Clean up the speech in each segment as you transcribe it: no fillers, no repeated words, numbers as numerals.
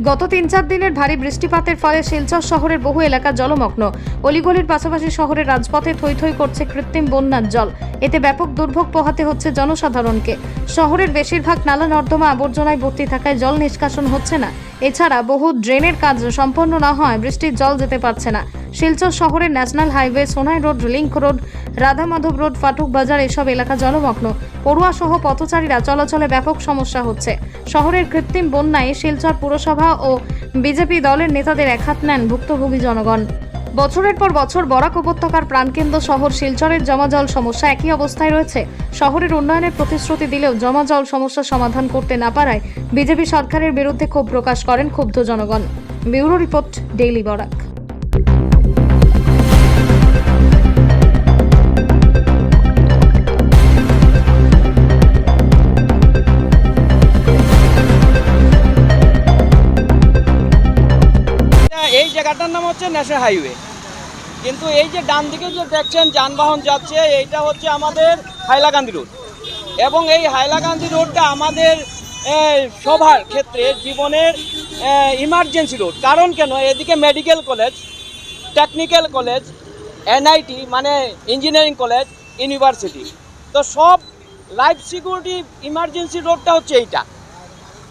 গত ৩-৪ দিনের ভারী বৃষ্টিপাতের ফলে শিলচর শহরের বহু এলাকা জলমগ্ন। অলিগলির পাশাপাশি শহরের রাজপথে থই থই করছে কৃত্রিম বন্যার জল। এতে ব্যাপক দুর্ভোগ পোহাতে হচ্ছে জনসাধারণকে। শহরের বেশিরভাগ নালা নর্দমা আবর্জনায় ভর্তি থাকায় জল নিষ্কাশন হচ্ছে না। এছাড়া বহু ড্রেনের কাজ সম্পন্ন না হয় বৃষ্টির জল যেতে পারছে না। শিলচর শহরের national highway, Sonai road, link road, Radha Madhab road, Fatak Bazar এসব এলাকা জলমগ্ন। পড়ুয়া সহ পথচারীরা চলাচলে ব্যাপক সমস্যা হচ্ছে। শহরের কৃত্রিম বন্যায় শিলচর পুরসভা ও বিজেপি দলের নেতাদের একহাত নেন ভুক্তভোগী জনগণ। বছরের পর বছর বরাক উপত্যকার প্রাণকেন্দ্র শহর শিলচরের জমা জল সমস্যা একই অবস্থায় রয়েছে। শহরের উন্নয়নের প্রতিশ্রুতি দিলেও জমা জল সমস্যা সমাধান করতে না পারায় বিজেপি সরকারের বিরুদ্ধে ক্ষোভ প্রকাশ করেন ক্ষুব্ধ জনগণ। Bureau report, daily Barak. এই জায়গাটার নাম হচ্ছে ন্যাশনাল হাইওয়ে, কিন্তু এই যে ডান দিকে যে দেখছেন যানবাহন যাচ্ছে, এইটা হচ্ছে আমাদের হাইলাকান্দি রোড। এবং এই হাইলাকান্দি রোডটা আমাদের সবার ক্ষেত্রে জীবনের ইমার্জেন্সি রোড। কারণ কেন, এদিকে medical college, technical college, NIT মানে ইঞ্জিনিয়ারিং কলেজ, ইউনিভার্সিটি, তো সব লাইফ সিকিউরিটি ইমার্জেন্সি রোডটা হচ্ছে এইটা।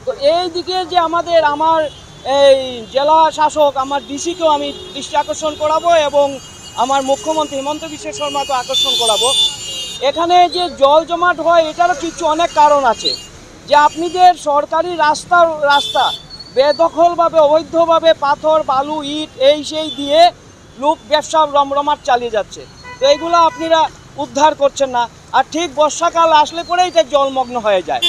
তো এই দিকে যে আমার এই জেলা শাসক, আমার ডিসিকেও আমি দৃষ্টি আকর্ষণ করাবো এবং আমার মুখ্যমন্ত্রী হিমন্ত বিশ্ব শর্মাকে আকর্ষণ করাবো। এখানে যে জল জমাট হয় এটারও কিছু অনেক কারণ আছে। যে আপনি যে সরকারি রাস্তা বেদখলভাবে অবৈধভাবে পাথর, বালু, ইট এই সেই দিয়ে লোক ব্যবসা রমরমাট চালিয়ে যাচ্ছে। তো এইগুলো আপনারা উদ্ধার করছেন না। আর ঠিক বর্ষাকাল আসলে পরেই এটা জলমগ্ন হয়ে যায়।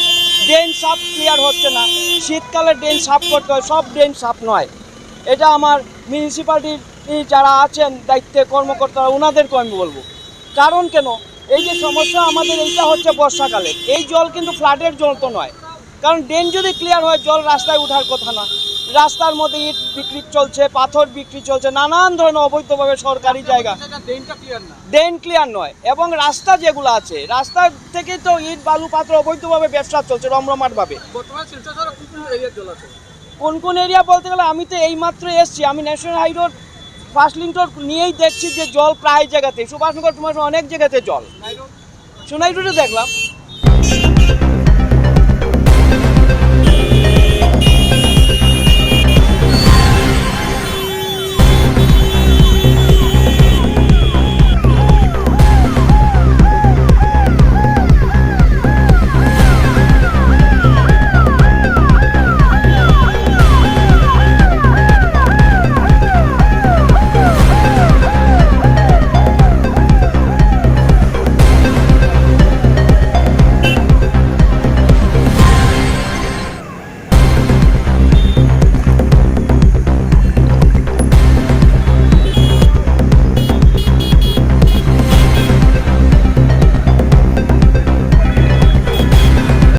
ড্রেন সাফ ক্লিয়ার হচ্ছে না। শীতকালে ড্রেন সাফ করতে হয়, সব ড্রেন সাফ নয়। এটা আমার মিউনিসিপ্যালিটির যারা আছেন দায়িত্বে কর্মকর্তারা, ওনাদেরকে আমি বলবো। কারণ কেন, এই যে সমস্যা আমাদের এইটা হচ্ছে বর্ষাকালে, এই জল কিন্তু ফ্লাডের জল তো নয়। কারণ ড্রেন যদি ক্লিয়ার হয় জল রাস্তায় ওঠার কথা না। রাস্তার মধ্যে ইট বিক্রি চলছে, পাথর বিক্রি চলছে, নানান ধরনের অবৈধভাবে সরকারি জায়গা, ড্রেন ক্লিয়ার নয়। এবং রাস্তা যেগুলো আছে, রাস্তা থেকে তো ইট, বালু, পাথর অবৈধভাবে ব্যবসা চলছে রমরমাটভাবে। কোন কোন এরিয়া বলতে গেলে আমি তো এইমাত্র এসছি, আমি national high road first link road নিয়েই দেখছি যে জল প্রায় জায়গাতে, সুভাষনগর তোমার অনেক জায়গাতে জল। সোনাই রোডে দেখলাম।